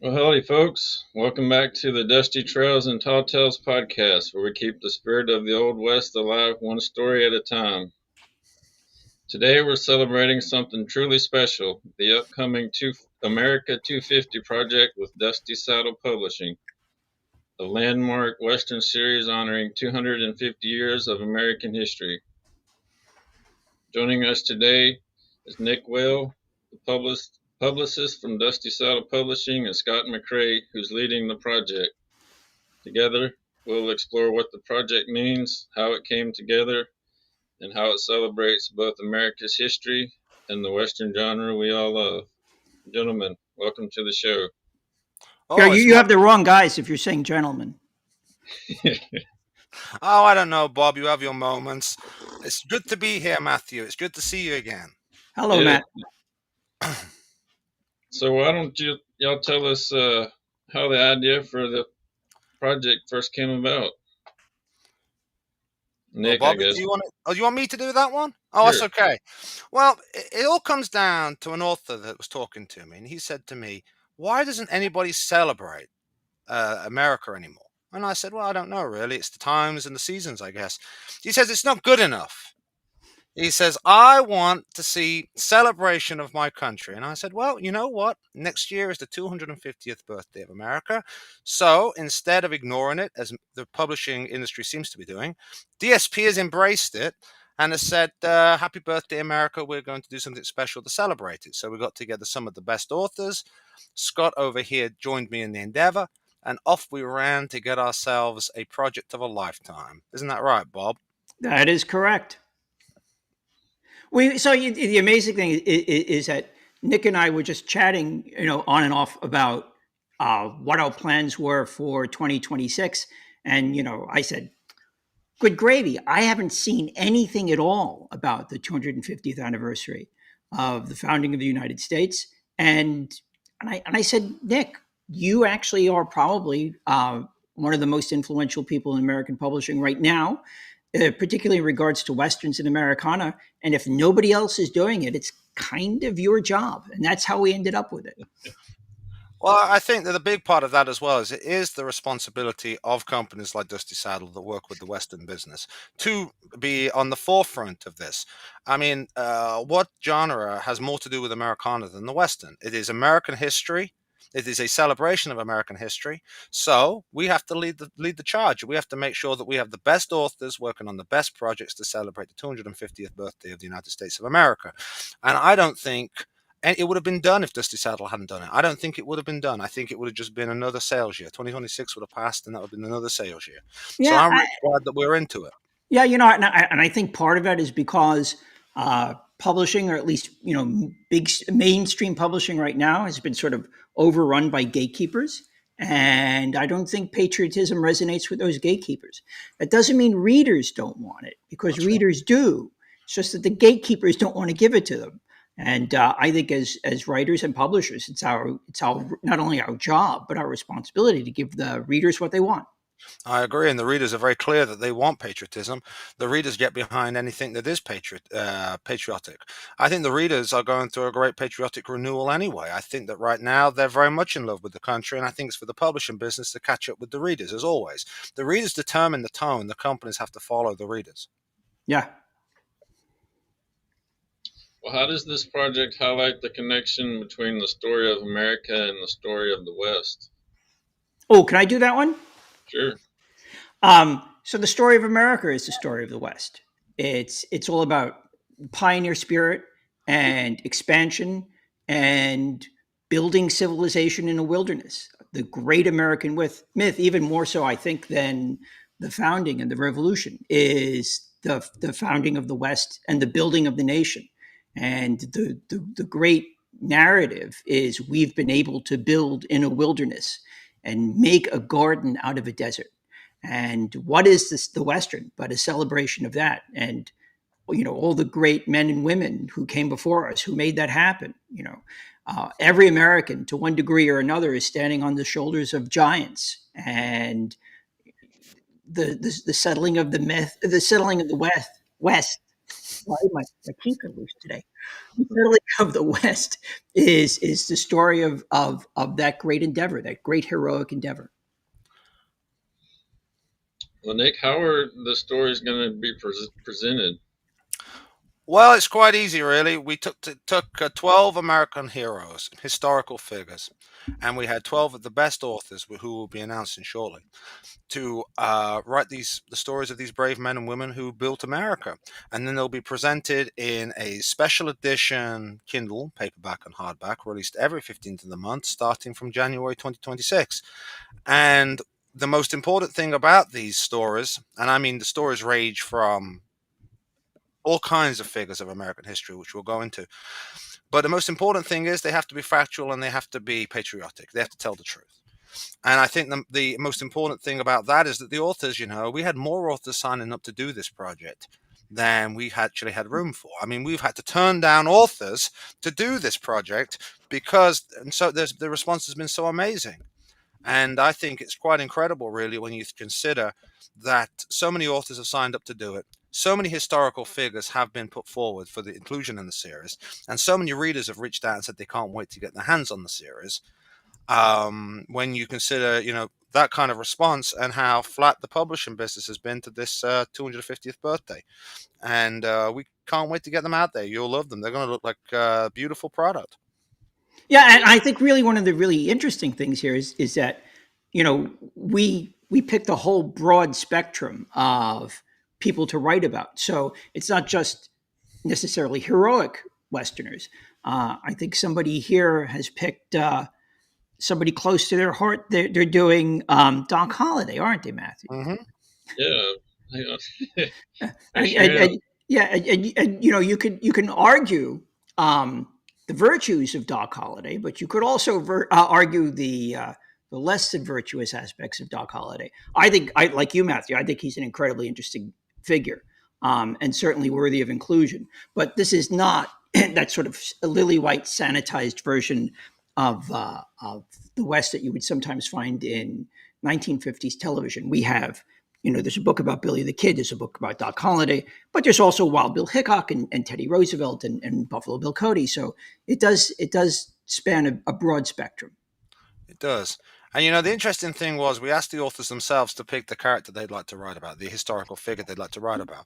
Well, howdy, folks. Welcome back to the Dusty Trails and Tall Tales podcast, where we keep the spirit of the Old West alive one story at a time. Today, we're celebrating something truly special, the upcoming America 250 project with Dusty Saddle Publishing, a landmark Western series honoring 250 years of American history. Joining us today is Nick Wale, the publicist from Dusty Saddle Publishing, and Scott McCrae, who's leading the project. Together, we'll explore what the project means, how it came together, and how it celebrates both America's history and the Western genre we all love. Gentlemen, welcome to the show. Yeah, Oh, you, it's you my. have the wrong guys if you're saying gentlemen. Oh, I don't know, Bob. You have your moments. It's good to be here, Matthew. It's good to see you again. Hello, Yeah, Matt. so why don't y'all tell us how the idea for the project first came about? Well, Nick, I Bobby, guess. do you want? Oh, you want me to do that one? Oh, that's Sure. okay. Well, it all comes down to an author that was talking to me, and he said to me, "Why doesn't anybody celebrate America anymore?" And I said, "Well, I don't know really. It's the times and the seasons, I guess." He says it's not good enough. He says, I want to see celebration of my country. And I said, well, you know what? Next year is the 250th birthday of America. So instead of ignoring it, as the publishing industry seems to be doing, DSP has embraced it and has said, happy birthday, America. We're going to do something special to celebrate it. So we got together some of the best authors. Scott over here joined me in the endeavor. And off we ran to get ourselves a project of a lifetime. Isn't that right, Bob? That is correct. The amazing thing is that Nick and I were just chatting, on and off about what our plans were for 2026, and I said, "Good gravy! I haven't seen anything at all about the 250th anniversary of the founding of the United States," and I said, "Nick, you actually are probably one of the most influential people in American publishing right now." Particularly in regards to Westerns and Americana. And if nobody else is doing it, it's kind of your job. And that's how we ended up with it. Well, I think that a big part of that as well is it is the responsibility of companies like Dusty Saddle that work with the Western business to be on the forefront of this. I mean, what genre has more to do with Americana than the Western? It is American history. It is a celebration of American history. So we have to lead the charge. We have to make sure that we have the best authors working on the best projects to celebrate the 250th birthday of the United States of America. And I don't think and it would have been done if Dusty Saddle hadn't done it. I don't think it would have been done. I think it would have just been another sales year. 2026 would have passed, and that would have been another sales year. So Yeah, I'm really glad that we're into it. yeah, and I think part of that is because publishing, or at least big mainstream publishing right now, has been sort of overrun by gatekeepers, and I don't think patriotism resonates with those gatekeepers. That doesn't mean readers don't want it, because That's right. readers do. It's just that the gatekeepers don't want to give it to them. And I think as writers and publishers, it's our not only our job but our responsibility to give the readers what they want. I agree, and the readers are very clear that they want patriotism. The readers get behind anything that is patriotic. I think the readers are going through a great patriotic renewal anyway. I think that right now they're very much in love with the country, and I think it's for the publishing business to catch up with the readers, as always. The readers determine the tone. The companies have to follow the readers. Yeah. Well, how does this project highlight the connection between the story of America and the story of the West? Oh, can I do that one? Sure. So the story of America is the story of the West. It's all about pioneer spirit and expansion and building civilization in a wilderness. The great American myth, even more so, I think, than the founding and the revolution, is the founding of the West and the building of the nation. And the great narrative is we've been able to build in a wilderness and make a garden out of a desert. And what is this, the Western, but a celebration of that? And all the great men and women who came before us who made that happen. Every American, to one degree or another, is standing on the shoulders of giants. And the settling of the myth, the settling of the West Sorry, my teeth are loose today. Unsettling of the West is the story of that great endeavor, that great heroic endeavor. Well, Nick, how are the stories going to be presented? Well, it's quite easy, really. We took 12 American heroes, historical figures, and we had 12 of the best authors who will be announcing shortly to write the stories of these brave men and women who built America. And then they'll be presented in a special edition Kindle, paperback and hardback, released every 15th of the month, starting from January 2026. And the most important thing about these stories, and I mean the stories range from all kinds of figures of American history, which we'll go into. But the most important thing is they have to be factual and they have to be patriotic. They have to tell the truth. And I think the most important thing about that is that the authors, we had more authors signing up to do this project than we actually had room for. I mean, we've had to turn down authors to do this project and so the response has been so amazing. And I think it's quite incredible, really, when you consider that so many authors have signed up to do it. So many historical figures have been put forward for the inclusion in the series. And so many readers have reached out and said they can't wait to get their hands on the series. When you consider, that kind of response and how flat the publishing business has been to this 250th birthday. And we can't wait to get them out there. You'll love them. They're going to look like a beautiful product. Yeah, and I think really one of the really interesting things here is that, we picked a whole broad spectrum of people to write about. So it's not just necessarily heroic Westerners. I think somebody here has picked somebody close to their heart. They're doing Doc Holliday, aren't they, Matthew? Mm-hmm. Yeah. And you can argue the virtues of Doc Holliday, but you could also argue the less than virtuous aspects of Doc Holliday. I like you, Matthew. I think he's an incredibly interesting figure, and certainly worthy of inclusion. But this is not that sort of lily white sanitized version of the West that you would sometimes find in 1950s television. We have, there's a book about Billy the Kid, there's a book about Doc Holliday, but there's also Wild Bill Hickok and Teddy Roosevelt and Buffalo Bill Cody. So it does span a broad spectrum. It does. And the interesting thing was we asked the authors themselves to pick the character they'd like to write about, the historical figure they'd like to write about.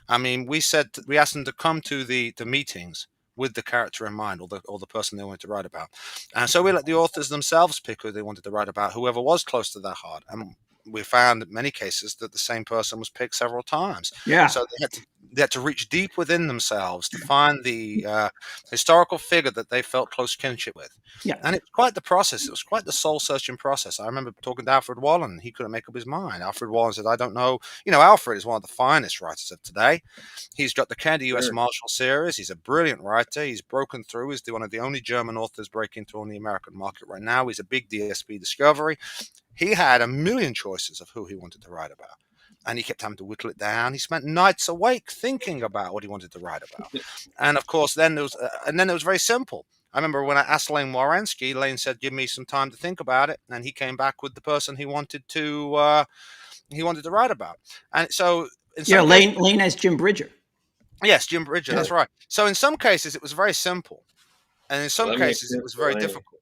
I mean, we asked them to come to the meetings with the character in mind, or the person they wanted to write about. And so we let the authors themselves pick who they wanted to write about, whoever was close to their heart. And we found in many cases that the same person was picked several times. Yeah. So they had to reach deep within themselves to find the historical figure that they felt close kinship with. Yeah. And it was quite the process. It was quite the soul-searching process. I remember talking to Alfred Wallen. He couldn't make up his mind. Alfred Wallen said, I don't know. Alfred is one of the finest writers of today. He's got the Kennedy U.S. Marshal series. He's a brilliant writer. He's broken through. He's one of the only German authors breaking through on the American market right now. He's a big DSP discovery. He had a million choices of who he wanted to write about. And he kept having to whittle it down. He spent nights awake thinking about what he wanted to write about. And of course, then it was very simple. I remember when I asked Lane Warensky, Lane said, give me some time to think about it. And he came back with the person he wanted to write about. And so, Lane has Jim Bridger. Yes, Jim Bridger. That's right. So in some cases, it was very simple. And in some cases, it was very difficult.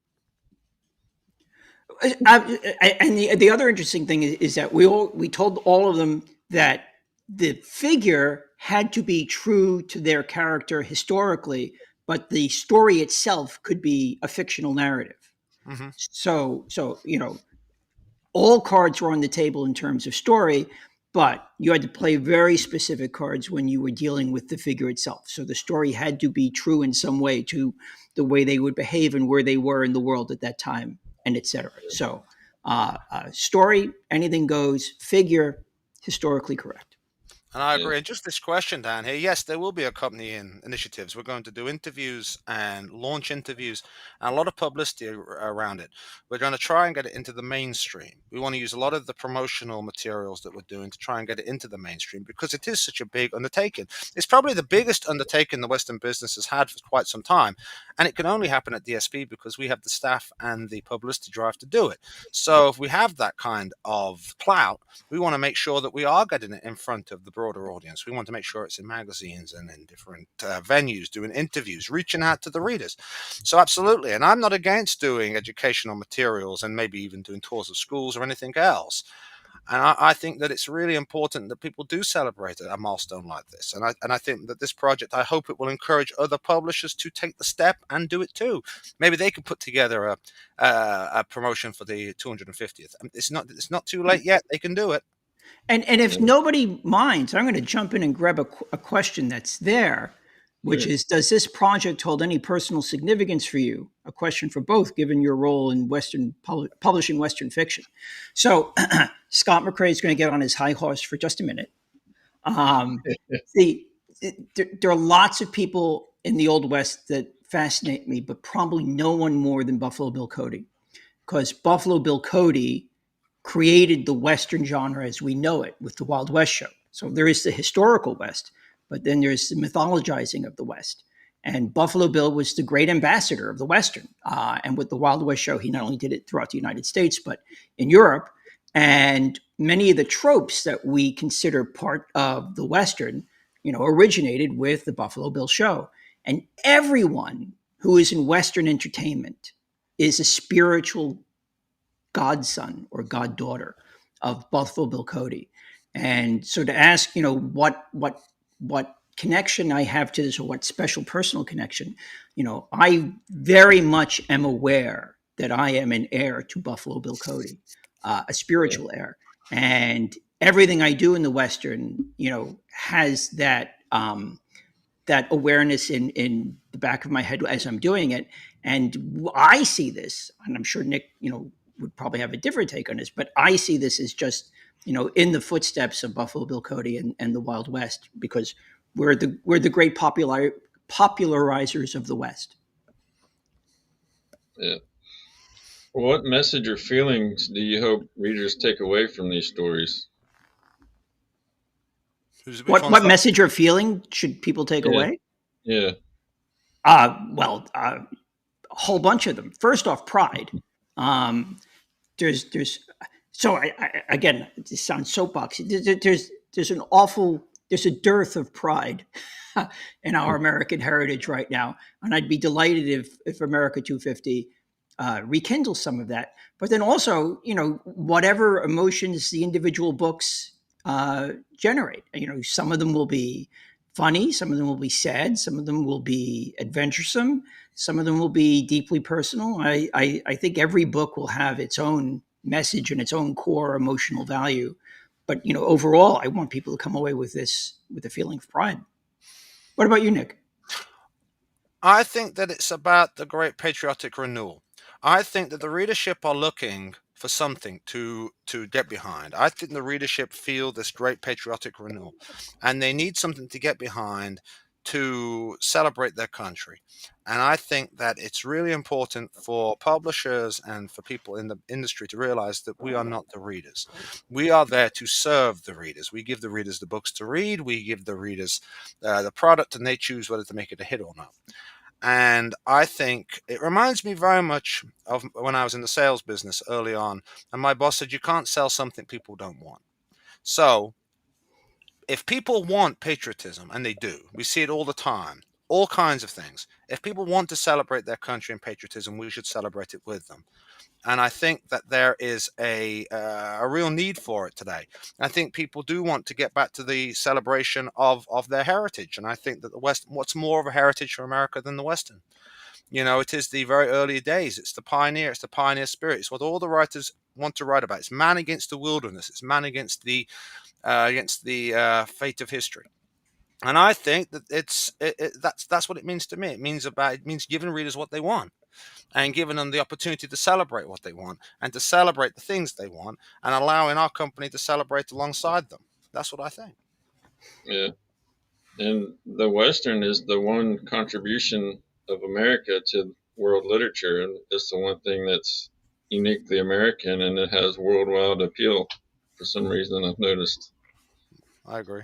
And the other interesting thing is that we told all of them that the figure had to be true to their character historically, but the story itself could be a fictional narrative. Mm-hmm. So all cards were on the table in terms of story, but you had to play very specific cards when you were dealing with the figure itself. So the story had to be true in some way to the way they would behave and where they were in the world at that time, and et cetera. So story, anything goes. Figure, historically correct. And I agree. And just this question down here, yes, there will be accompanying initiatives. We're going to do interviews and launch interviews and a lot of publicity around it. We're going to try and get it into the mainstream. We want to use a lot of the promotional materials that we're doing to try and get it into the mainstream because it is such a big undertaking. It's probably the biggest undertaking the Western business has had for quite some time. And it can only happen at DSP because we have the staff and the publicity drive to do it. So if we have that kind of clout, we want to make sure that we are getting it in front of the broader audience. We want to make sure it's in magazines and in different venues, doing interviews, reaching out to the readers. So absolutely. And I'm not against doing educational materials and maybe even doing tours of schools or anything else. And I think that it's really important that people do celebrate a milestone like this. And I think that this project, I hope it will encourage other publishers to take the step and do it too. Maybe they could put together a promotion for the 250th. It's not too late yet. They can do it. And if nobody minds, I'm going to jump in and grab a question that's there, which is, does this project hold any personal significance for you? A question for both, given your role in publishing Western fiction. So Scott McCrae is going to get on his high horse for just a minute. There are lots of people in the Old West that fascinate me, but probably no one more than Buffalo Bill Cody, because Buffalo Bill Cody created the Western genre as we know it with the Wild West show. So there is the historical West, but then there's the mythologizing of the West. And Buffalo Bill was the great ambassador of the Western. And with the Wild West show, he not only did it throughout the United States, but in Europe. And many of the tropes that we consider part of the Western, originated with the Buffalo Bill show. And everyone who is in Western entertainment is a spiritual godson or goddaughter of Buffalo Bill Cody. And so to ask, what connection I have to this, or what special personal connection, I very much am aware that I am an heir to Buffalo Bill Cody, a spiritual heir. And everything I do in the Western, has that awareness in the back of my head as I'm doing it. And I see this, and I'm sure Nick, would probably have a different take on this, but I see this as just, in the footsteps of Buffalo Bill Cody and the Wild West, because we're the great popularizers of the West. Yeah. What message or feelings do you hope readers take away from these stories? What message or feeling should people take away? Yeah. Well, a whole bunch of them. First off, pride. So I again, this sounds soapboxy. There's a dearth of pride in our American heritage right now, and I'd be delighted if America250 rekindles some of that. But then also, whatever emotions the individual books generate. Some of them will be funny, some of them will be sad, some of them will be adventuresome, some of them will be deeply personal. I think every book will have its own message and its own core emotional value. But overall, I want people to come away with this with a feeling of pride. What about you, Nick? I think that it's about the great patriotic renewal. I think that the readership are looking for something to get behind. I think the readership feel this great patriotic renewal, and they need something to get behind to celebrate their country. And I think that it's really important for publishers and for people in the industry to realize that we are not the readers. We are there to serve the readers. We give the readers the books to read. We give the readers the product, and they choose whether to make it a hit or not. And I think it reminds me very much of when I was in the sales business early on, and my boss said, you can't sell something people don't want. So if people want patriotism, and they do, we see it all the time, all kinds of things. If people want to celebrate their country and patriotism, we should celebrate it with them. And I think that there is a real need for it today. I think people do want to get back to the celebration of their heritage. And I think that the West, what's more of a heritage for America than the Western? It is the very early days. It's the pioneer spirit. It's what all the writers want to write about. It's man against the wilderness. It's man against the fate of history. And I think that that's what it means to me. It means giving readers what they want, and giving them the opportunity to celebrate what they want and to celebrate the things they want, and allowing our company to celebrate alongside them. That's what I think. Yeah. And the Western is the one contribution of America to world literature, and it's the one thing that's uniquely American, and it has worldwide appeal for some reason, I've noticed. I agree.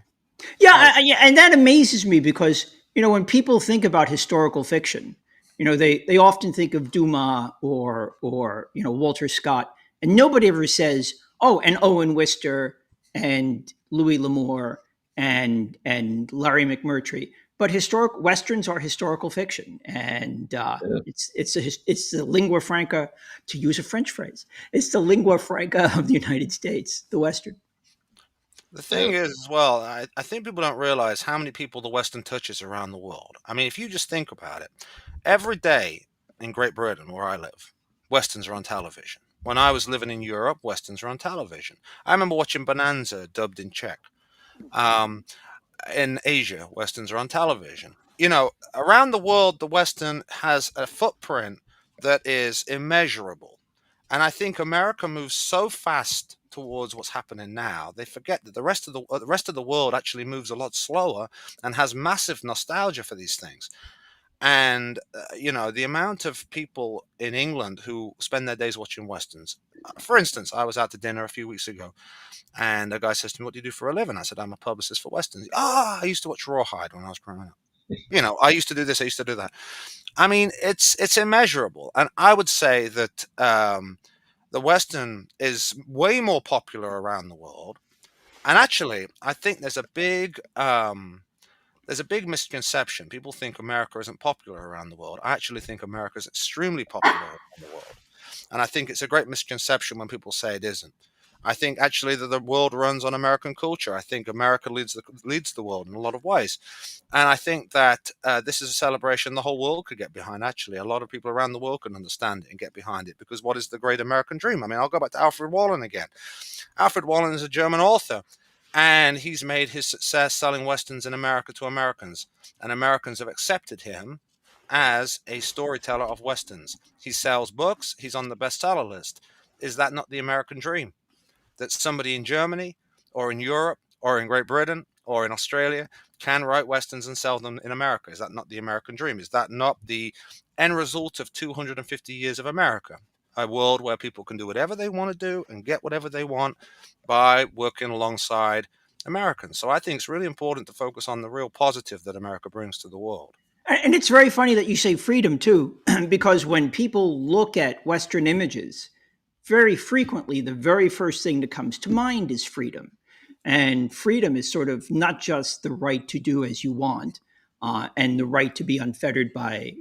Yeah, and that amazes me because, when people think about historical fiction, they often think of Dumas or Walter Scott, and nobody ever says, oh, and Owen Wister and Louis L'Amour and Larry McMurtry. But historic Westerns are historical fiction, and it's the lingua franca, to use a French phrase. It's the lingua franca of the United States, the Western. The thing is, as well, I think people don't realize how many people the Western touches around the world. I mean, if you just think about it, every day in Great Britain, where I live, Westerns are on television. When I was living in Europe, Westerns are on television. I remember watching Bonanza dubbed in Czech. Um, in Asia, Westerns are on television. You know, around the world, the Western has a footprint that is immeasurable. And I think America moves so fast towards what's happening now, they forget that the rest of the world actually moves a lot slower and has massive nostalgia for these things. And you know, the amount of people in England who spend their days watching westerns. For instance, I was out to dinner a few weeks ago, and a guy says to me, "What do you do for a living?" I said, "I'm a publicist for westerns." I used to watch Rawhide when I was growing up. You know, I used to do this, I used to do that. I mean, it's immeasurable, and I would say that the western is way more popular around the world. And actually, I think there's a big misconception. People think America isn't popular around the world. I actually think America is extremely popular around the world. And I think it's a great misconception when people say it isn't. I think actually that the world runs on American culture. I think America leads the world in a lot of ways. And I think that this is a celebration the whole world could get behind, actually. A lot of people around the world can understand it and get behind it, because what is the great American dream? I mean, I'll go back to Alfred Wallen again. Alfred Wallen is a German author, and he's made his success selling westerns in America to Americans, and Americans have accepted him as a storyteller of westerns. He sells books, he's on the bestseller list. Is that not the American dream? That somebody in Germany or in Europe or in Great Britain or in Australia can write westerns and sell them in America? Is that not the American dream? Is that not the end result of 250 years of America? A world where people can do whatever they want to do and get whatever they want by working alongside Americans. So I think it's really important to focus on the real positive that America brings to the world. And it's very funny that you say freedom too, because when people look at Western images, very frequently the very first thing that comes to mind is freedom. And freedom is sort of not just the right to do as you want, and the right to be unfettered by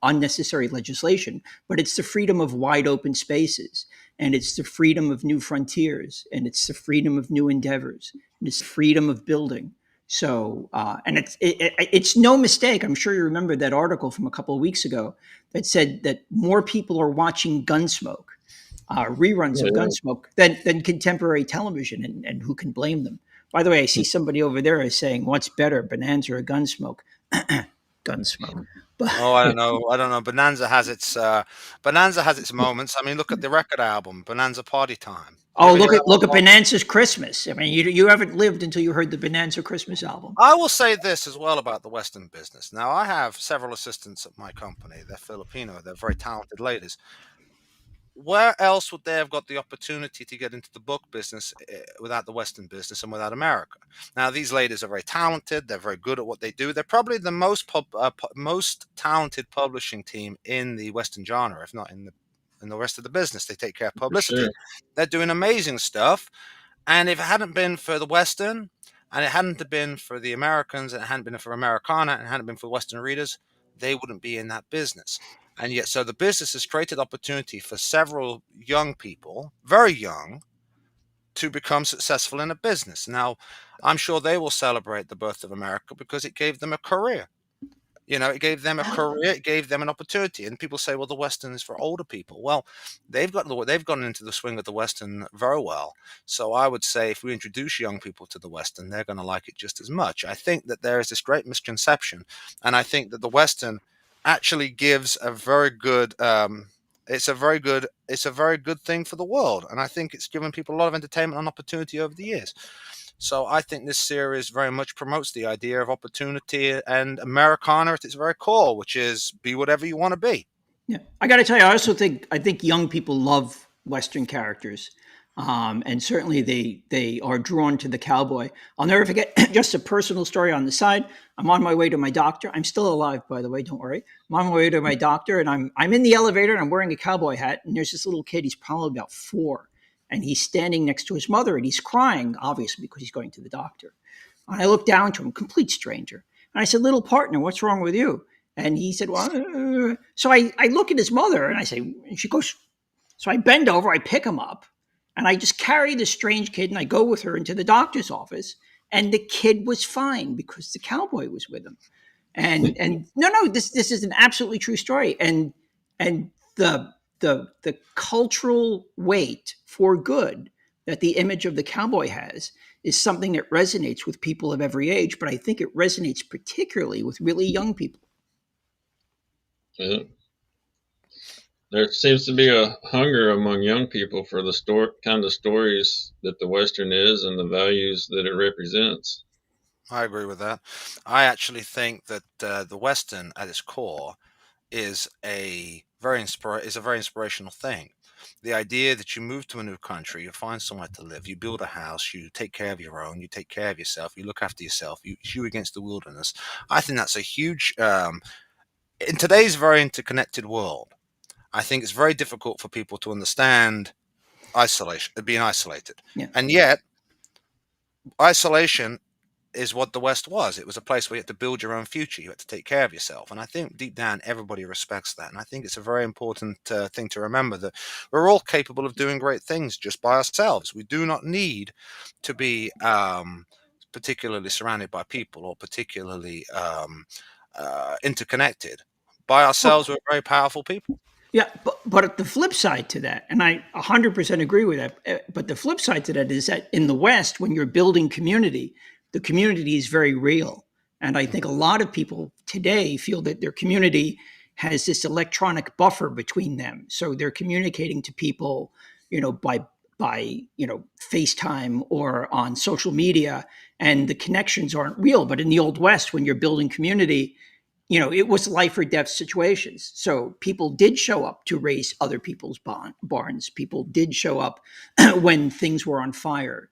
unnecessary legislation, but it's the freedom of wide open spaces, and it's the freedom of new frontiers, and it's the freedom of new endeavors, and it's the freedom of building. So, and it's no mistake. I'm sure you remember that article from a couple of weeks ago that said that more people are watching Gunsmoke, reruns of Gunsmoke, than contemporary television, and who can blame them? By the way, I see somebody over there is saying, "What's better, Bonanza or Gunsmoke?" Gunsmoke. Oh, I don't know. Bonanza has its moments. I mean, look at the record album, Bonanza Party Time. Oh, look at Bonanza's Christmas. I mean, you haven't lived until you heard the Bonanza Christmas album. I will say this as well about the Western business. Now, I have several assistants at my company. They're Filipino. They're very talented ladies. Where else would they have got the opportunity to get into the book business without the Western business and without America? Now, these ladies are very talented. They're very good at what they do. They're probably the most talented publishing team in the Western genre, if not in the rest of the business. They take care of publicity. Sure. They're doing amazing stuff. And if it hadn't been for the Western, and it hadn't been for the Americans, and it hadn't been for Americana, and it hadn't been for Western readers, they wouldn't be in that business. And yet, so the business has created opportunity for several young people, very young, to become successful in a business. Now, I'm sure they will celebrate the birth of America because it gave them a career. You know, it gave them a career, it gave them an opportunity. And people say, well, the Western is for older people. Well, they've gotten into the swing of the Western very well. So I would say if we introduce young people to the Western, they're going to like it just as much. I think that there is this great misconception. And I think that the Western actually gives a very good it's a very good thing for the world, and I think it's given people a lot of entertainment and opportunity over the years. So I think this series very much promotes the idea of opportunity and Americana at its very core, which is be whatever you want to be. Yeah, I got to tell you, I think young people love Western characters. And certainly they are drawn to the cowboy. I'll never forget, just a personal story on the side. I'm on my way to my doctor. I'm still alive, by the way, don't worry. I'm on my way to my doctor, and I'm in the elevator, and I'm wearing a cowboy hat, and there's this little kid. He's probably about 4, and he's standing next to his mother, and he's crying, obviously, because he's going to the doctor. And I looked down to him, complete stranger. And I said, little partner, what's wrong with you? And he said, well, so I look at his mother and I say, and she goes, so I bend over, I pick him up, and I just carry this strange kid and I go with her into the doctor's office. And the kid was fine because the cowboy was with him. And no, this is an absolutely true story. And the cultural weight for good that the image of the cowboy has is something that resonates with people of every age, but I think it resonates particularly with really young people. Yeah. There seems to be a hunger among young people for the kind of stories that the Western is and the values that it represents. I agree with that. I actually think that the Western, at its core, is a very inspirational thing. The idea that you move to a new country, you find somewhere to live, you build a house, you take care of your own, you take care of yourself, you look after yourself, you against the wilderness. I think that's a huge. In today's very interconnected world, I think it's very difficult for people to understand isolation, being isolated, Yeah. and yet isolation is what the West was. It was a place where you had to build your own future. You had to take care of yourself. And I think deep down, everybody respects that. And I think it's a very important thing to remember that we're all capable of doing great things just by ourselves. We do not need to be particularly surrounded by people or particularly interconnected. By ourselves, we're very powerful people. Yeah, but the flip side to that, and I 100% agree with that, but the flip side to that is that in the West, when you're building community, the community is very real. And I think a lot of people today feel that their community has this electronic buffer between them. So they're communicating to people, by FaceTime or on social media, and the connections aren't real. But in the Old West, when you're building community, it was life or death situations. So people did show up to raise other people's barns. People did show up when things were on fire.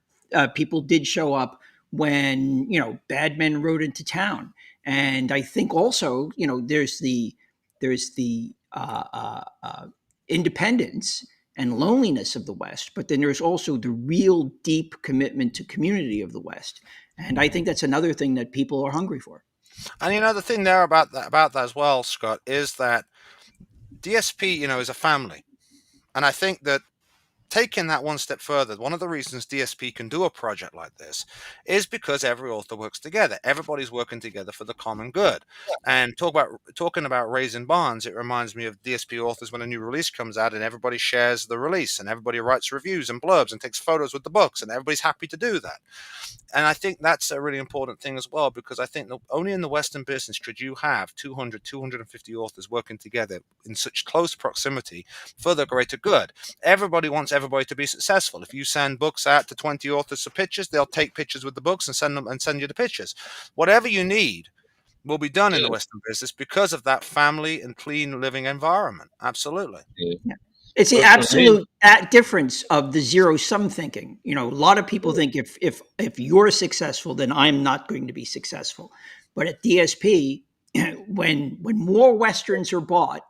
People did show up when, bad men rode into town. And I think also, there's the independence and loneliness of the West, but then there's also the real deep commitment to community of the West. And I think that's another thing that people are hungry for. And the thing there about that as well, Scott, is that DSP, is a family. And I think that taking that one step further, one of the reasons DSP can do a project like this is because every author works together. Everybody's working together for the common good. And talking about raising barns, it reminds me of DSP authors when a new release comes out and everybody shares the release and everybody writes reviews and blurbs and takes photos with the books and everybody's happy to do that. And I think that's a really important thing as well, because I think that only in the Western business could you have 200, 250 authors working together in such close proximity for the greater good. Everybody wants everybody to be successful. If you send books out to 20 authors for pictures, they'll take pictures with the books and send you the pictures. Whatever you need will be done in the Western business because of that family and clean living environment. Absolutely. Yeah. It's the absolute difference of the zero-sum thinking. A lot of people think if you're successful, then I'm not going to be successful. But at DSP, when more Westerns are bought,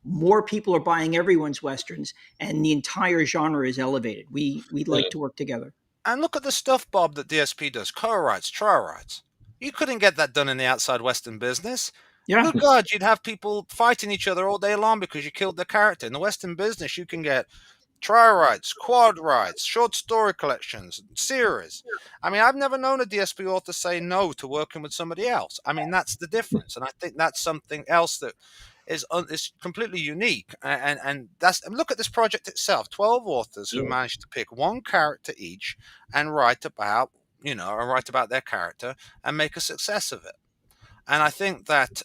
more people are buying everyone's Westerns, and the entire genre is elevated. We'd like to work together. And look at the stuff, Bob, that DSP does. Co-writes, trial writes. You couldn't get that done in the outside Western business. Yeah. Good God, you'd have people fighting each other all day long because you killed the character. In the Western business, you can get trial rights, quad rights, short story collections, series. I mean, I've never known a DSP author say no to working with somebody else. I mean, that's the difference. And I think that's something else that is completely unique. And look at this project itself. 12 authors who managed to pick one character each and write about their character and make a success of it. And I think that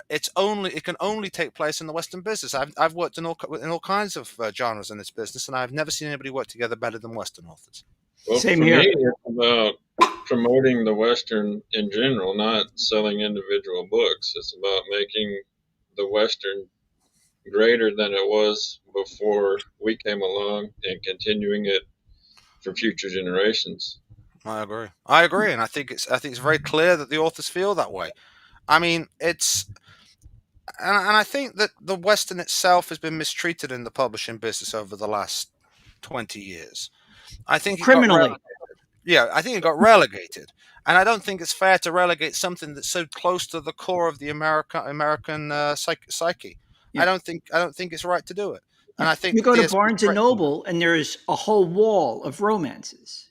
it can only take place in the Western business. I've worked in all kinds of genres in this business, and I've never seen anybody work together better than Western authors. Well, Same for here. me, it's about promoting the Western in general, not selling individual books. It's about making the Western greater than it was before we came along and continuing it for future generations. I agree, and I think it's very clear that the authors feel that way. I mean, and I think that the Western itself has been mistreated in the publishing business over the last 20 years. I think it got Criminally. I think it got relegated. And I don't think it's fair to relegate something that's so close to the core of the American psyche. Yeah. I don't think it's right to do it. And Yeah. I think You the go to DSP Barnes and Noble, and there's a whole wall of romances,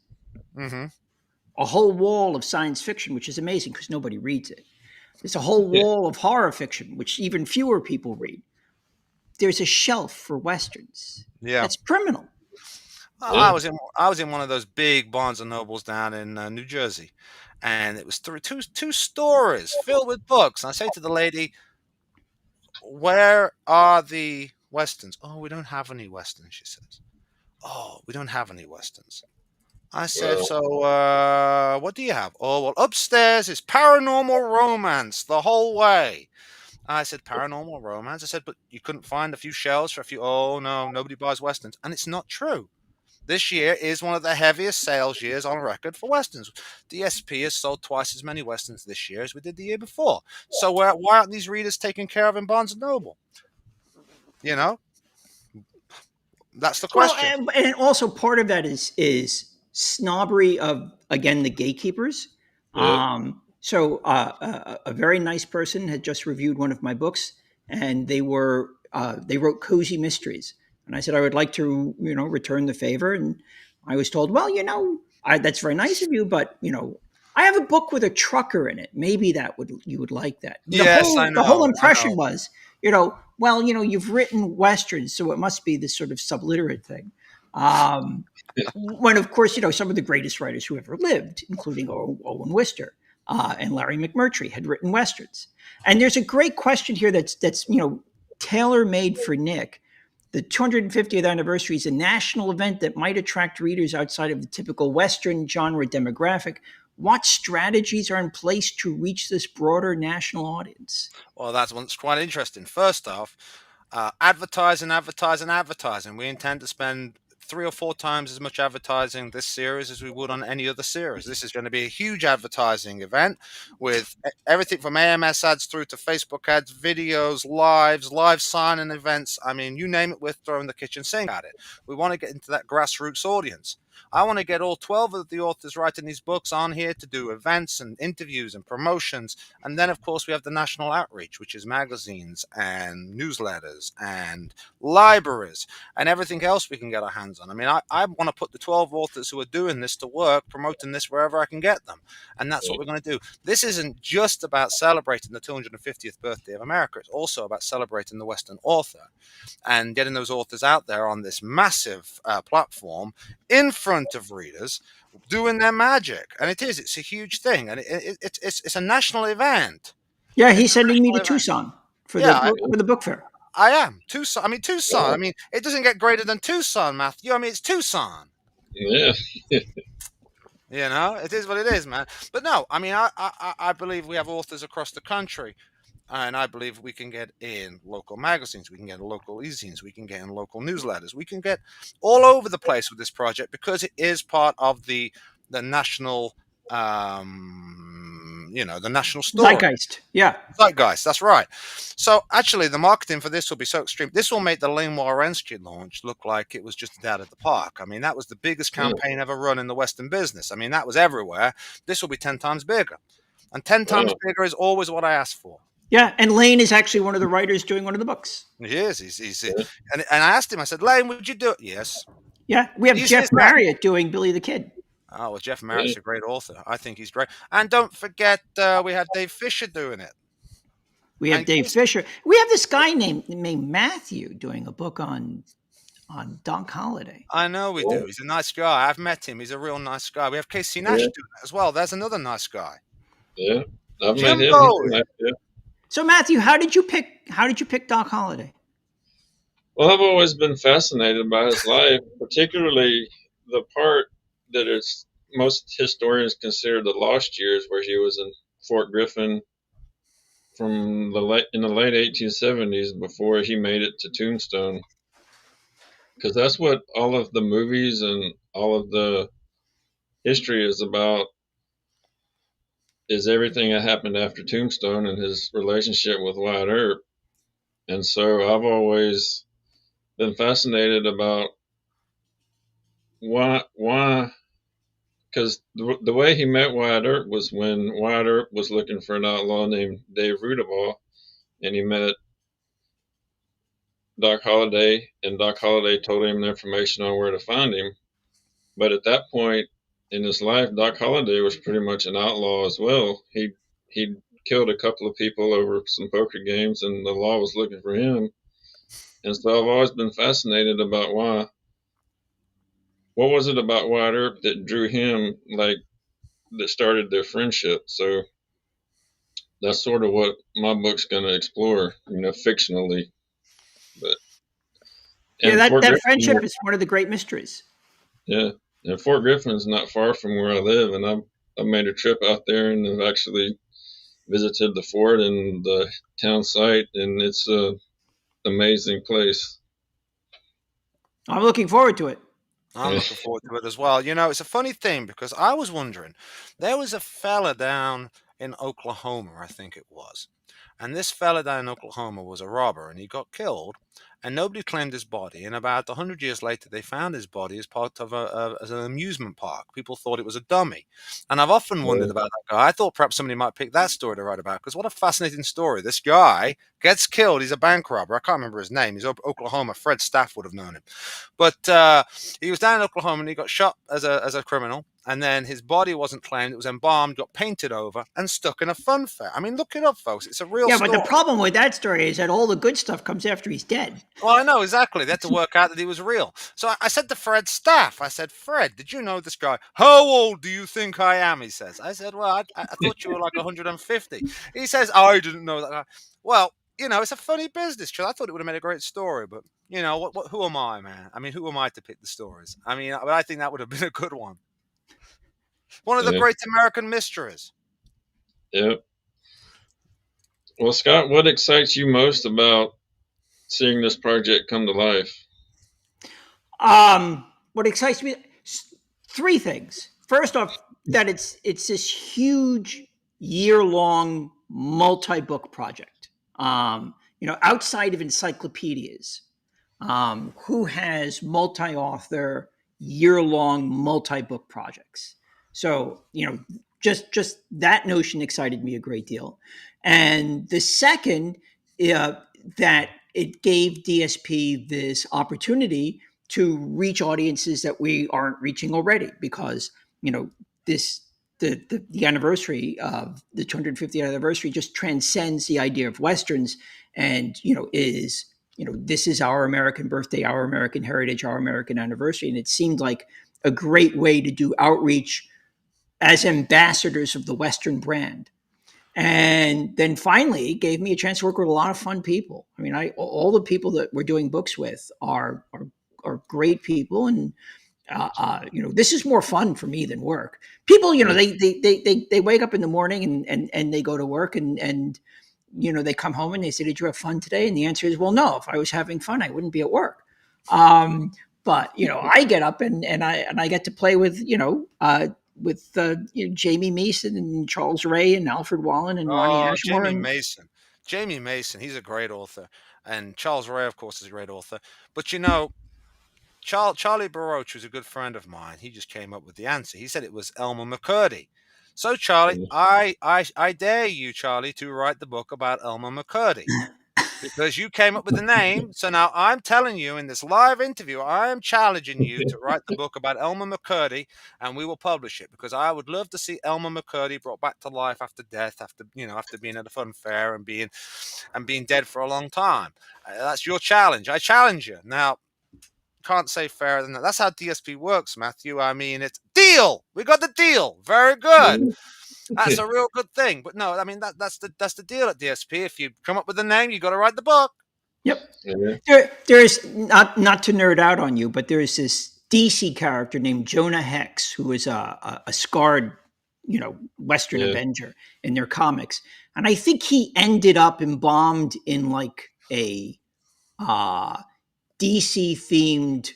a whole wall of science fiction, which is amazing because nobody reads it. There's a whole wall of horror fiction, which even fewer people read. There's a shelf for westerns. Yeah. That's criminal. I was in one of those big Barnes and Nobles down in New Jersey, and it was two stories filled with books. And I say to the lady, "Where are the westerns?" "Oh, we don't have any westerns," she says. "Oh, we don't have any westerns." I said, "So, what do you have?" "Oh, well, upstairs is paranormal romance the whole way." I said, "Paranormal romance?" I said, "But you couldn't find a few shelves for a few?" "Oh, no, nobody buys westerns." And it's not true. This year is one of the heaviest sales years on record for westerns. DSP has sold twice as many westerns this year as we did the year before. So why aren't these readers taken care of in Barnes and Noble? You know, that's the question. Well, and also part of that is snobbery of, again, the gatekeepers. A very nice person had just reviewed one of my books, and they wrote cozy mysteries, and I said I would like to return the favor, and I was told, well, that's very nice of you, but I have a book with a trucker in it. Maybe you would like that. Yes, I The whole know. impression was, well, you've written westerns, so it must be this sort of subliterate thing. When, of course, some of the greatest writers who ever lived, including Owen Wister and Larry McMurtry, had written westerns. And there's a great question here that's tailor made for Nick. The 250th anniversary is a national event that might attract readers outside of the typical Western genre demographic. What strategies are in place to reach this broader national audience? Well, that's quite interesting. First off, advertising. We intend to spend 3 or 4 times as much advertising this series as we would on any other series. This is going to be a huge advertising event with everything from AMS ads through to Facebook ads, videos, live sign-in events. I mean, you name it, we're throwing the kitchen sink at it. We want to get into that grassroots audience. I want to get all 12 of the authors writing these books on here to do events and interviews and promotions. And then, of course, we have the national outreach, which is magazines and newsletters and libraries and everything else we can get our hands on. I mean, I want to put the 12 authors who are doing this to work, promoting this wherever I can get them. And that's what we're going to do. This isn't just about celebrating the 250th birthday of America. It's also about celebrating the Western author and getting those authors out there on this massive platform in front of readers doing their magic. And it's a huge thing, and it's a national event. Yeah, he's sending me to Tucson for the book fair. I am. Tucson. I mean, it doesn't get greater than Tucson, Matthew. I mean, it's Tucson. Yeah. It is what it is, man. But no, I mean, I believe we have authors across the country. And I believe we can get in local magazines, we can get in local e-zines, we can get in local newsletters, we can get all over the place with this project because it is part of the national, the national story. Zeitgeist, yeah. Zeitgeist, that's right. So actually, the marketing for this will be so extreme. This will make the Lane Warrenski launch look like it was just out of the park. I mean, that was the biggest campaign ever run in the Western business. I mean, that was everywhere. This will be 10 times bigger. And 10 times bigger is always what I ask for. Yeah, and Lane is actually one of the writers doing one of the books. He is. And I asked him, I said, Lane, would you do it? Yes. Yeah, we have Jeff Marriott doing Billy the Kid. Oh, well, Jeff Marriott's a great author. I think he's great. And don't forget, we have Dave Fisher doing it. We have Dave Fisher. We have this guy named Matthew doing a book on Doc Holliday. I know we do. He's a nice guy. I've met him. He's a real nice guy. We have Casey Nash doing it as well. There's another nice guy. Yeah, I've Jim met him. Bowie. So Matthew, how did you pick Doc Holliday? Well, I've always been fascinated by his life, particularly the part that most historians consider the lost years, where he was in Fort Griffin in the late 1870s before he made it to Tombstone, because that's what all of the movies and all of the history is about. Is everything that happened after Tombstone and his relationship with Wyatt Earp. And so I've always been fascinated about why? Because the way he met Wyatt Earp was when Wyatt Earp was looking for an outlaw named Dave Rudaball, and he met Doc Holliday, and Doc Holliday told him the information on where to find him. But at that point in his life, Doc Holliday was pretty much an outlaw as well. He killed a couple of people over some poker games, and the law was looking for him. And so I've always been fascinated about what was it about Wyatt Earp that drew him, like, that started their friendship. So that's sort of what my book's going to explore, fictionally. But Yeah, and Fort that Griffin, friendship is one of the great mysteries. yeah, and Fort Griffin's not far from where I live, and I've made a trip out there and I've actually visited the fort and the town site, and it's a amazing place. I'm looking forward to it. I'm looking forward to it as well. It's a funny thing because I was wondering, there was a fella down in Oklahoma, I think it was. And this fella down in Oklahoma was a robber and he got killed and nobody claimed his body. And about 100 years later, they found his body as part of as an amusement park. People thought it was a dummy. And I've often wondered about that guy. I thought perhaps somebody might pick that story to write about because what a fascinating story. This guy gets killed. He's a bank robber. I can't remember his name. He's Oklahoma. Fred Staff would have known him. But he was down in Oklahoma and he got shot as a criminal. And then his body wasn't claimed. It was embalmed, got painted over, and stuck in a fun fair. I mean, look it up, folks. It's a real story. But the problem with that story is that all the good stuff comes after he's dead. Well, I know, exactly. They had to work out that he was real. So I said to Fred Staff, I said, Fred, did you know this guy? How old do you think I am? He says. I said, well, I thought you were like 150. He says, I didn't know that guy. Well, it's a funny business, because I thought it would have made a great story, but, who am I, man? I mean, who am I to pick the stories? I mean, I think that would have been a good one. One of the great American mysteries. Yep. Well, Scott, what excites you most about seeing this project come to life? What excites me? 3 things. First off, that it's this huge year-long multi-book project. Outside of encyclopedias, who has multi-author year-long multi-book projects? So, just that notion excited me a great deal. And the second, that it gave DSP this opportunity to reach audiences that we aren't reaching already, because, the anniversary of the 250th anniversary just transcends the idea of Westerns, and, this is our American birthday, our American heritage, our American anniversary. And it seemed like a great way to do outreach as ambassadors of the Western brand. And then finally, it gave me a chance to work with a lot of fun people. I mean, all the people that we're doing books with are great people, and this is more fun for me than work. People, they wake up in the morning and they go to work, and they come home and they say, "Did you have fun today?" And the answer is, "Well, no. If I was having fun, I wouldn't be at work." But I get up and I get to play with Jamie Mason and Charles Ray and Alfred Wallen and Ronnie Ashmore. Jamie Mason, he's a great author. And Charles Ray, of course, is a great author. But Charlie Baroche was a good friend of mine. He just came up with the answer. He said it was Elmer McCurdy. So, Charlie, I dare you, Charlie, to write the book about Elmer McCurdy. Because you came up with the name. So now I'm telling you in this live interview, I am challenging you to write the book about Elmer McCurdy, and we will publish it, because I would love to see Elmer McCurdy brought back to life after death, after being at a fun fair and being dead for a long time. That's your challenge. I challenge you. Now, can't say fairer than that. That's how DSP works, Matthew. I mean, it's deal. We got the deal. Very good. That's a real good thing. But no, I mean, that's the deal at DSP. If you come up with a name, you got to write the book. Yep. There's not to nerd out on you, but there's this DC character named Jonah Hex, who is a scarred, Western Avenger in their comics, and I think he ended up embalmed in like a DC themed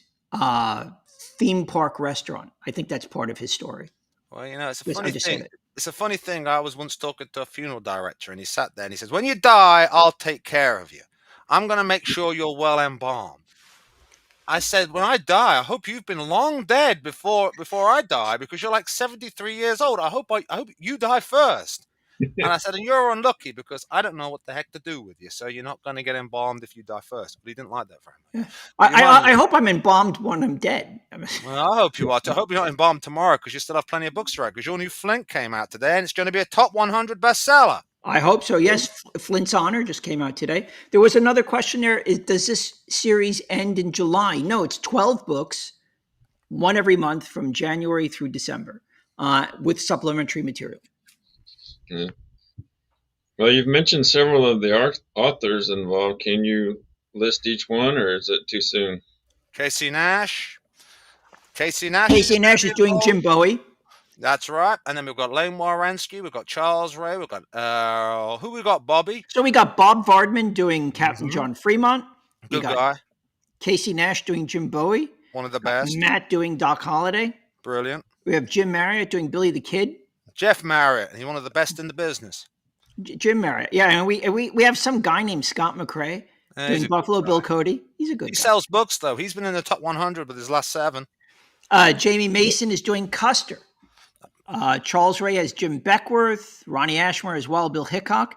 theme park restaurant. I think that's part of his story. Well, it's a funny thing. It's a funny thing. I was once talking to a funeral director, and he sat there and he says, "When you die, I'll take care of you. I'm going to make sure you're well embalmed." I said, when I die, I hope you've been long dead before I die, because you're like 73 years old. I hope you die first. And I said, and you're unlucky because I don't know what the heck to do with you, so you're not going to get embalmed if you die first. But he didn't like that very much. But your mom, I hope I'm embalmed when I'm dead. well, I hope you are. I hope you're not embalmed tomorrow, because you still have plenty of books to write. Because your new Flint came out today, and it's going to be a top 100 bestseller. I hope so. Yes, Flint's Honor just came out today. There was another question there. Does this series end in July? No, it's 12 books, one every month from January through December, with supplementary material. Yeah. Well, you've mentioned several of the authors involved. Can you list each one, or is it too soon? Casey Nash. Casey Nash is doing Jim Bowie. That's right. And then we've got Lane Warrensky, we've got Charles Ray, we've got who we got, Bobby? So we got Bob Vardman doing Captain John Fremont. Good guy. Casey Nash doing Jim Bowie. One of the best. Matt doing Doc Holliday. Brilliant. We have Jim Marriott doing Billy the Kid. Jeff Marriott, he's one of the best in the business. Jim Marriott. Yeah, and we have some guy named Scott McCrae doing Buffalo Bill Cody. He's a good guy. He sells books, though. He's been in the top 100 with his last 7. Jamie Mason is doing Custer. Charles Ray has Jim Beckworth. Ronnie Ashmore as well, Bill Hickok.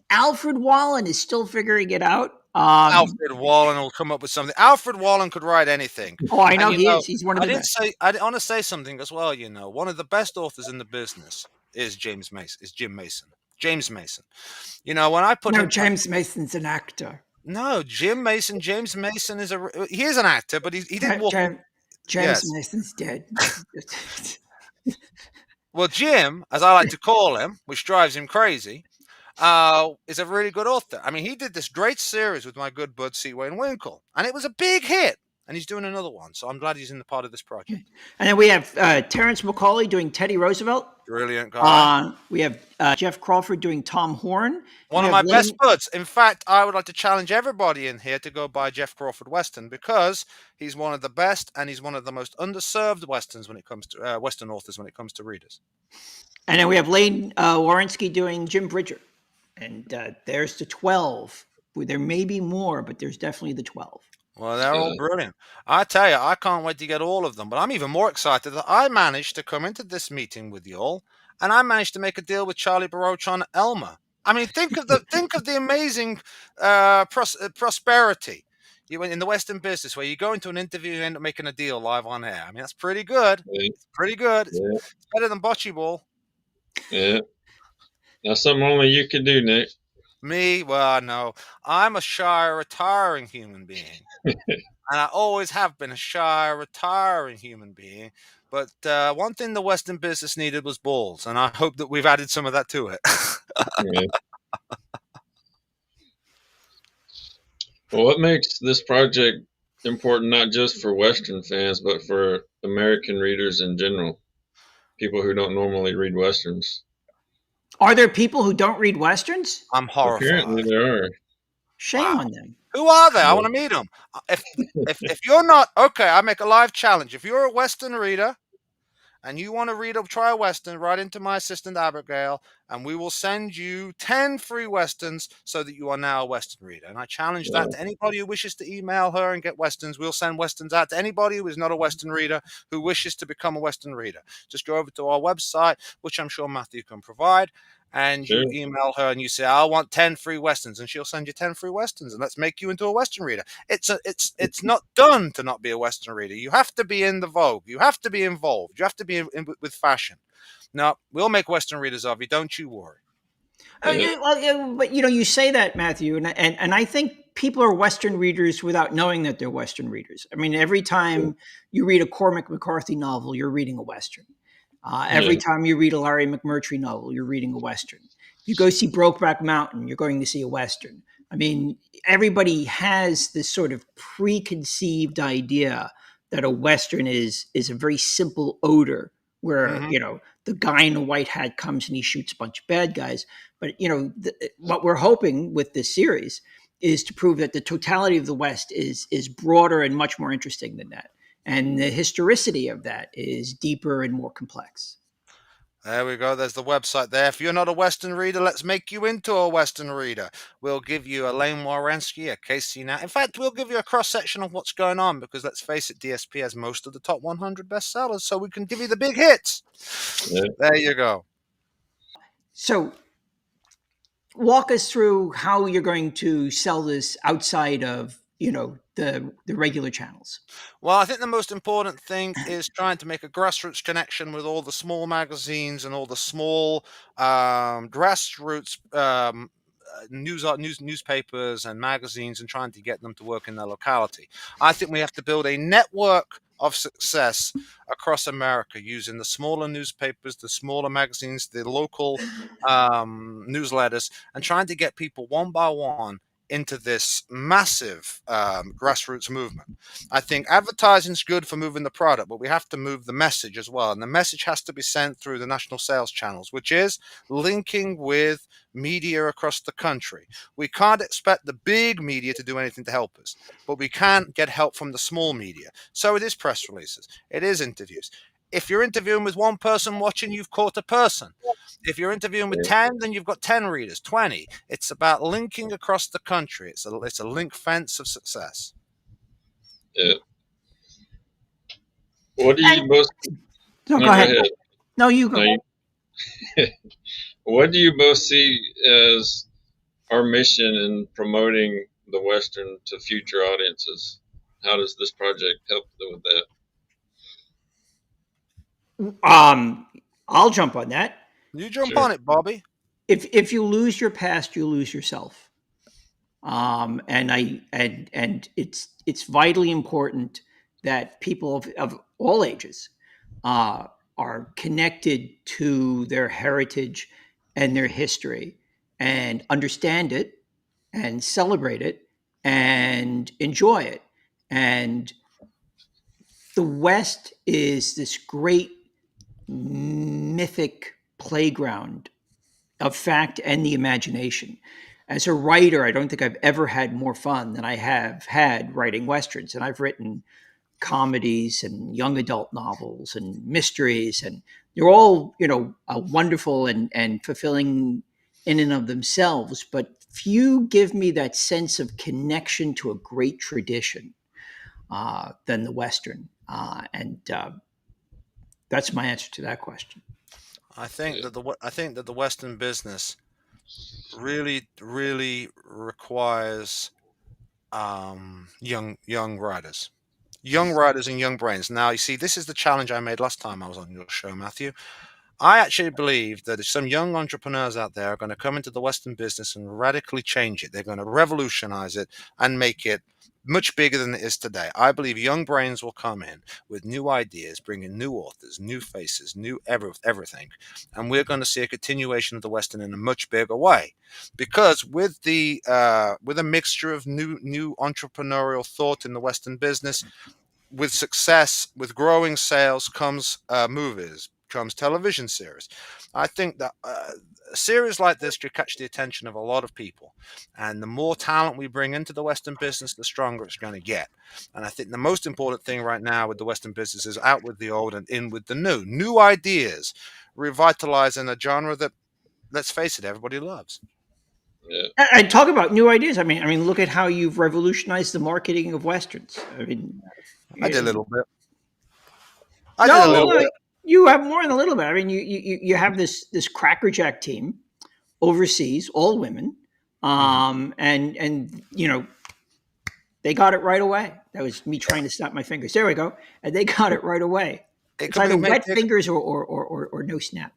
Alfred Wallen is still figuring it out. Alfred Wallen will come up with something. Alfred Wallen could write anything. Oh, I know he is. He's one of the best. I want to say something as well. One of the best authors in the business is Jim Mason. James Mason. When I put James Mason's an actor. No, James Mason is he is an actor, but he didn't walk. James Mason's dead. Well, Jim, as I like to call him, which drives him crazy, is a really good author. I mean, he did this great series with my good bud C. Wayne Winkle, and it was a big hit. And he's doing another one, so I'm glad he's in the part of this project. And then we have Terrence McCauley doing Teddy Roosevelt. Brilliant guy. We have Jeff Crawford doing Tom Horn. One of my best buds. In fact, I would like to challenge everybody in here to go buy Jeff Crawford Western, because he's one of the best, and he's one of the most underserved Westerns when it comes to Western authors when it comes to readers. And then we have Lane Warrensky doing Jim Bridger. And there's the 12. There may be more, but there's definitely the 12. Well, they're all brilliant. I tell you, I can't wait to get all of them. But I'm even more excited that I managed to come into this meeting with you all, and I managed to make a deal with Charlie Baroch on Elmer. I mean, think of the amazing prosperity in the Western business, where you go into an interview and end up making a deal live on air. I mean, that's pretty good. It's pretty good. It's better than bocce ball. Yeah. That's something only you could do, Nick. Me? Well, no. I'm a shy, retiring human being. And I always have been a shy, retiring human being. But one thing the Western business needed was balls. And I hope that we've added some of that to it. Yeah. Well, what makes this project important, not just for Western fans, but for American readers in general? People who don't normally read Westerns. Are there people who don't read Westerns? I'm horrified. Apparently there are. Shame on them. Who are they? I want to meet them. If you're not, okay, I make a live challenge. If you're a Western reader and you want to try a Western, write into my assistant Abigail, and we will send you 10 free Westerns so that you are now a Western reader. And I challenge that to anybody who wishes to email her and get Westerns. We'll send Westerns out to anybody who is not a Western reader who wishes to become a Western reader. Just go over to our website, which I'm sure Matthew can provide, and you email her and you say, I want 10 free Westerns, and she'll send you 10 free Westerns, and let's make you into a Western reader. It's not done to not be a Western reader. You have to be in the vogue. You have to be involved. You have to be in with fashion. Now, we'll make Western readers of you. Don't you worry. But you say that, Matthew, and I think people are Western readers without knowing that they're Western readers. I mean, every time you read a Cormac McCarthy novel, you're reading a Western. Every time you read a Larry McMurtry novel, you're reading a Western. If you go see Brokeback Mountain, you're going to see a Western. I mean, everybody has this sort of preconceived idea that a Western is a very simple odor where, the guy in a white hat comes and he shoots a bunch of bad guys. But, what we're hoping with this series is to prove that the totality of the West is broader and much more interesting than that. And the historicity of that is deeper and more complex. There we go. There's the website there. If you're not a Western reader, let's make you into a Western reader. We'll give you a Lane Warensky, a Casey Now. In fact, we'll give you a cross section of what's going on because let's face it, DSP has most of the top 100 bestsellers, so we can give you the big hits. Yeah. There you go. So, walk us through how you're going to sell this outside of the regular channels. Well, I think the most important thing is trying to make a grassroots connection with all the small magazines and all the small grassroots newspapers and magazines, and trying to get them to work in their locality. I think we have to build a network of success across America using the smaller newspapers, the smaller magazines, the local newsletters, and trying to get people one by one into this massive grassroots movement. I think advertising is good for moving the product, but we have to move the message as well. And the message has to be sent through the national sales channels, which is linking with media across the country. We can't expect the big media to do anything to help us, but we can get help from the small media. So it is press releases, it is interviews. If you're interviewing with one person watching, you've caught a person. If you're interviewing with 10, then you've got 10 readers, 20. It's about linking across the country. It's a link fence of success. Yeah. What do you both? No, go ahead. No, you go. No, what do you both see as our mission in promoting the Western to future audiences? How does this project help with that? I'll jump on that. You jump on it, Bobby. If you lose your past, you lose yourself. And it's vitally important that people of all ages are connected to their heritage and their history and understand it and celebrate it and enjoy it. And the West is this great mythic playground of fact and the imagination. As a writer, I don't think I've ever had more fun than I have had writing Westerns. And I've written comedies and young adult novels and mysteries, and they're all, wonderful and fulfilling in and of themselves. But few give me that sense of connection to a great tradition than the Western. And that's my answer to that question. I think that the Western business really requires young writers. Young writers and young brains. Now, you see, this is the challenge I made last time I was on your show, Matthew. I actually believe that if some young entrepreneurs out there are going to come into the Western business and radically change it, they're going to revolutionize it and make it much bigger than it is today. I believe young brains will come in with new ideas, bringing new authors, new faces, new everything. And we're going to see a continuation of the Western in a much bigger way. Because with a mixture of new entrepreneurial thought in the Western business, with success, with growing sales comes movies, comes television series. I think that a series like this could catch the attention of a lot of people. And the more talent we bring into the Western business, the stronger it's going to get. And I think the most important thing right now with the Western business is out with the old and in with the new. New ideas, revitalizing a genre that, let's face it, everybody loves. Yeah. And talk about new ideas. I mean, look at how you've revolutionized the marketing of Westerns. I mean, I did a little bit. You have more than a little bit. I mean, you have this crackerjack team overseas, all women, and they got it right away. That was me trying to snap my fingers. There we go, and they got it right away. It's either wet fingers or no snap.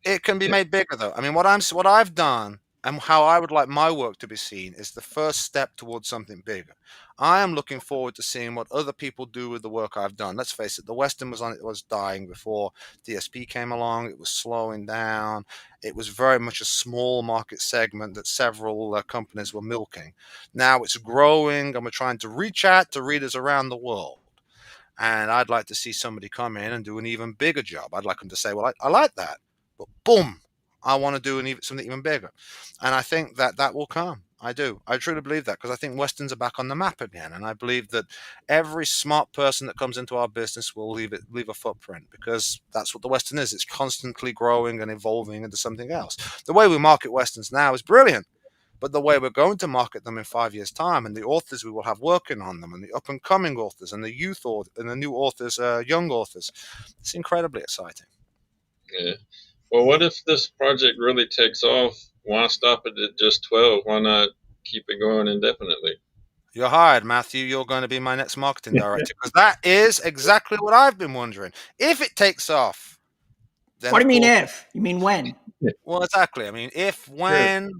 It can be made bigger, though. I mean, what I've done and how I would like my work to be seen is the first step towards something bigger. I am looking forward to seeing what other people do with the work I've done. Let's face it, the Western was dying before DSP came along. It was slowing down. It was very much a small market segment that several companies were milking. Now it's growing, and we're trying to reach out to readers around the world. And I'd like to see somebody come in and do an even bigger job. I'd like them to say, well, I like that, but boom, I want to do something even bigger. And I think that will come. I do. I truly believe that, because I think Westerns are back on the map again, and I believe that every smart person that comes into our business will leave a footprint, because that's what the Western is. It's constantly growing and evolving into something else. The way we market Westerns now is brilliant, but the way we're going to market them in 5 years' time, and the authors we will have working on them, and the up and coming authors, and the youth authors, and the new authors, young authors, it's incredibly exciting. Yeah. Well, what if this project really takes off? Why stop it at just 12? Why not keep it going indefinitely? You're hired, Matthew. You're going to be my next marketing director, because that is exactly what I've been wondering. If it takes off, then What do of you mean course, if? You mean when? well, exactly. I mean, if, when,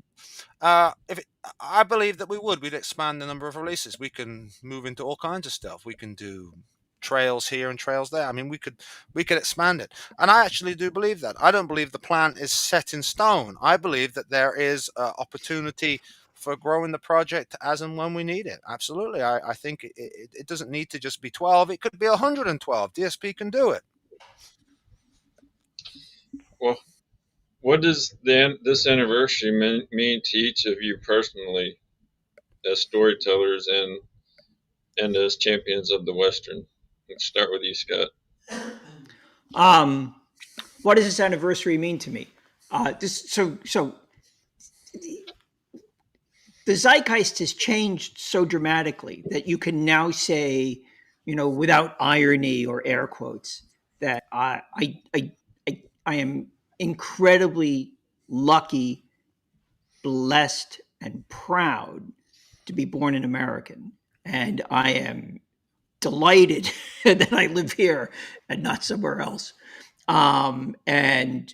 if it, I believe that we'd expand the number of releases. We can move into all kinds of stuff. We can do trails here and trails there. I mean, we could expand it, and I actually do believe that. I don't believe the plan is set in stone. I believe that there is opportunity for growing the project as and when we need it. Absolutely, I think it doesn't need to just be 12. It could be 112. DSP can do it. Well, what does this anniversary mean to each of you personally, as storytellers and as champions of the Western? Let's start with you, Scott. What does this anniversary mean to me? So the zeitgeist has changed so dramatically that you can now say, without irony or air quotes, that I am incredibly lucky, blessed, and proud to be born an American, and I am delighted that I live here and not somewhere else. And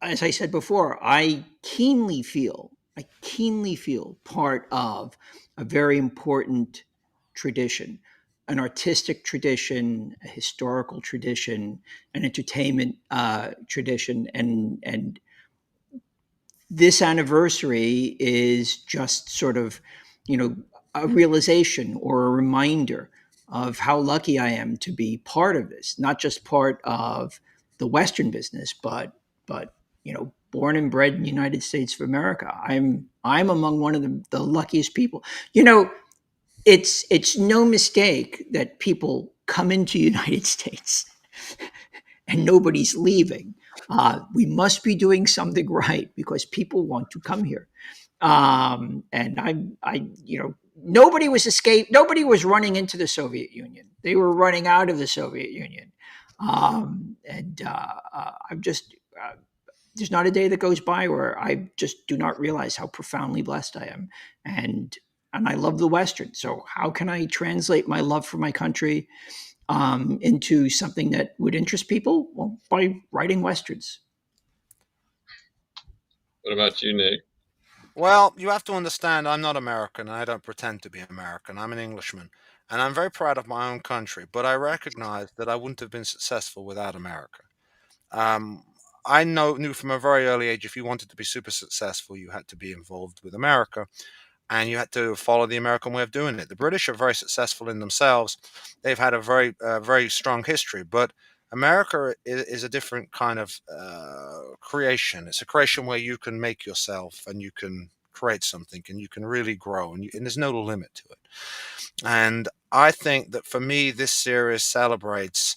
as I said before, I keenly feel part of a very important tradition, an artistic tradition, a historical tradition, an entertainment tradition, and this anniversary is just sort of, a realization or a reminder of how lucky I am to be part of this, not just part of the Western business, but born and bred in the United States of America. I'm among one of the luckiest people. It's no mistake that people come into the United States and nobody's leaving. We must be doing something right because people want to come here. And nobody was escaped. Nobody was running into the Soviet Union. They were running out of the Soviet Union. I'm just, there's not a day that goes by where I just do not realize how profoundly blessed I am. And I love the Western. So how can I translate my love for my country into something that would interest people? Well, by writing Westerns. What about you, Nick? Well, you have to understand, I'm not American, and I don't pretend to be American. I'm an Englishman, and I'm very proud of my own country, but I recognize that I wouldn't have been successful without America. Um, I knew from a very early age, if you wanted to be super successful, you had to be involved with America, and you had to follow the American way of doing it. The British are very successful in themselves. They've had a very strong history, but America is a different kind of creation. It's a creation where you can make yourself, and you can create something, and you can really grow, and there's no limit to it. And I think that for me, this series celebrates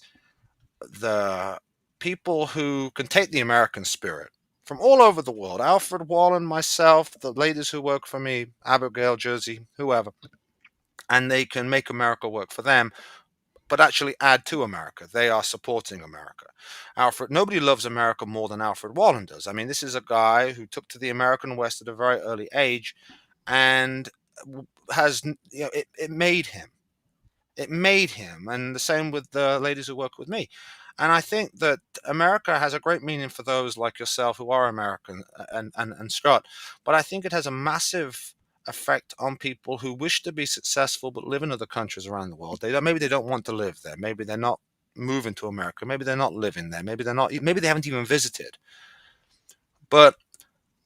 the people who can take the American spirit from all over the world. Alfred Wallen, myself, the ladies who work for me, Abigail, Jersey, whoever, and they can make America work for them, but actually add to America. They are supporting America. Nobody loves America more than Alfred Wallen does. I mean, this is a guy who took to the American West at a very early age, and has, it made him. It made him, and the same with the ladies who work with me. And I think that America has a great meaning for those like yourself who are American, and Scott. But I think it has a massive effect on people who wish to be successful but live in other countries around the world. Maybe they don't want to live there. Maybe they're not moving to America. Maybe they're not living there. Maybe they haven't even visited. But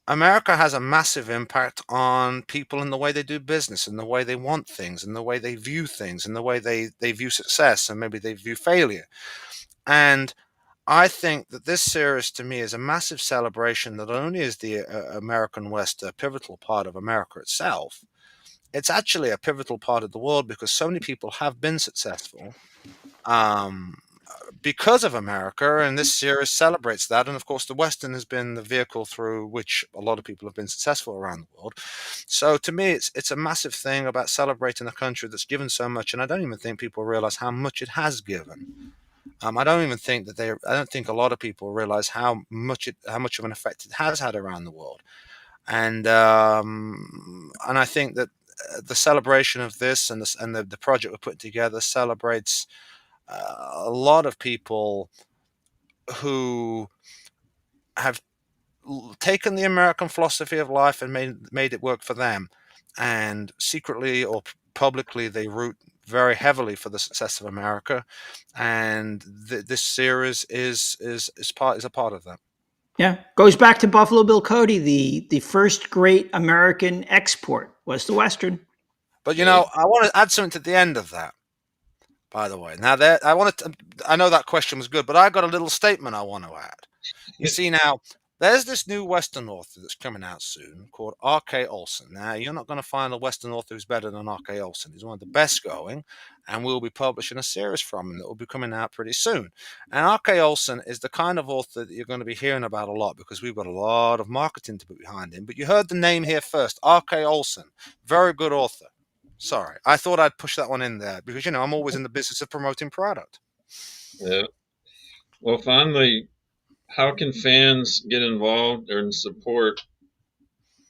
America has a massive impact on people in the way they do business, in the way they want things, in the way they view things, in the way they view success, and maybe they view failure. And I think that this series to me is a massive celebration. Not only is the American West a pivotal part of America itself, it's actually a pivotal part of the world because so many people have been successful um, because of America, and this series celebrates that. And of course, the Western has been the vehicle through which a lot of people have been successful around the world. So to me, it's a massive thing about celebrating a country that's given so much, and I don't even think people realize how much it has given. I don't even think that I don't think a lot of people realize how much of an effect it has had around the world, and I think that the celebration of this and the project we're putting together celebrates a lot of people who have taken the American philosophy of life and made it work for them, and secretly or publicly they root very heavily for the success of America, and this series is a part of that. Yeah, goes back to Buffalo Bill Cody. The first great American export was the Western. But I want to add something to the end of that. By the way, now I know that question was good, but I got a little statement I want to add. You see, now there's this new Western author that's coming out soon called R.K. Olson. Now, you're not going to find a Western author who's better than R.K. Olson. He's one of the best going, and we'll be publishing a series from him that will be coming out pretty soon. And R.K. Olson is the kind of author that you're going to be hearing about a lot because we've got a lot of marketing to put behind him. But you heard the name here first, R.K. Olson, very good author. Sorry, I thought I'd push that one in there because, I'm always in the business of promoting product. Yeah. Well, finally, how can fans get involved and support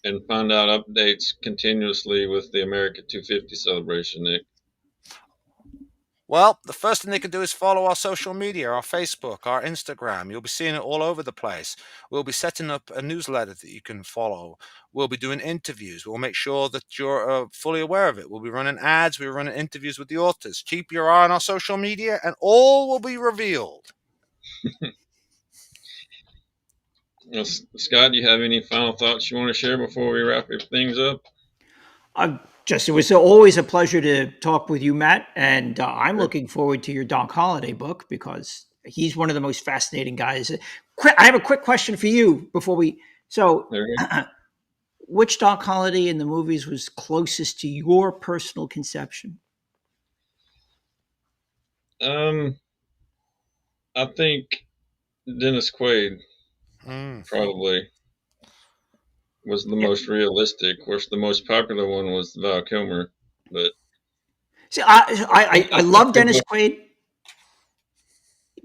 and find out updates continuously with the America250 celebration, Nick? Well, the first thing they can do is follow our social media, our Facebook, our Instagram. You'll be seeing it all over the place. We'll be setting up a newsletter that you can follow. We'll be doing interviews. We'll make sure that you're fully aware of it. We'll be running ads. We're running interviews with the authors. Keep your eye on our social media and all will be revealed. Well, Scott, do you have any final thoughts you want to share before we wrap things up? It was always a pleasure to talk with you, Matt, and I'm looking forward to your Doc Holliday book because he's one of the most fascinating guys. I have a quick question for you before we. So, which Doc Holliday in the movies was closest to your personal conception? I think Dennis Quaid probably was the most realistic. Of course, the most popular one was Val Kilmer, but see, I love Dennis Quaid,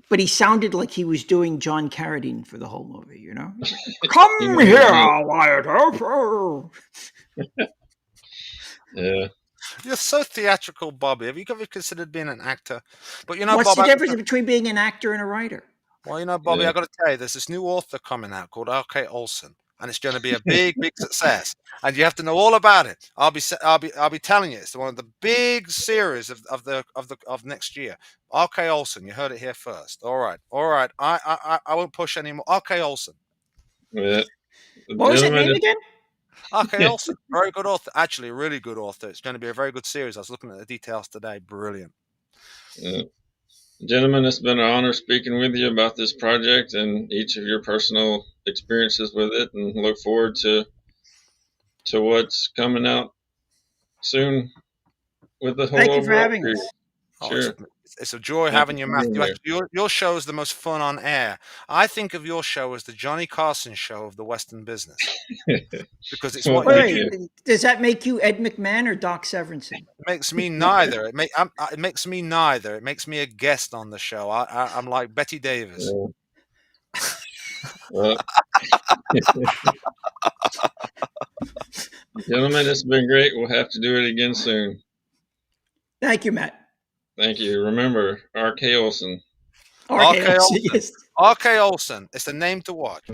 but he sounded like he was doing John Carradine for the whole movie. Come here, Wyatt. Yeah. You're so theatrical, Bobby. Have you ever considered being an actor? But what's Bob, the difference between being an actor and a writer? Well, Bobby, I got to tell you, there's this new author coming out called R.K. Olson, and it's going to be a big, big success. And you have to know all about it. I'll be telling you, it's one of the big series of next year. R.K. Olson, you heard it here first. All right. I won't push anymore. R.K. Olson. Yeah. What was his name again? R.K. Olson, very good author. Actually, a really good author. It's going to be a very good series. I was looking at the details today. Brilliant. Yeah. Gentlemen, it's been an honor speaking with you about this project and each of your personal experiences with it, and look forward to what's coming out soon with the whole Thank you for having us. Sure. It's a joy having you, Matthew. Your show is the most fun on air. I think of your show as the Johnny Carson show of the Western business. Because it's what you do. Does that make you Ed McMahon or Doc Severinsen? It makes me neither. It makes me neither. It makes me a guest on the show. I'm like Betty Davis. Well, gentlemen, it's been great. We'll have to do it again soon. Thank you, Matt. Thank you. Remember, R.K. Olson. R.K. Olson. Yes. R.K. Olson. It's the name to watch.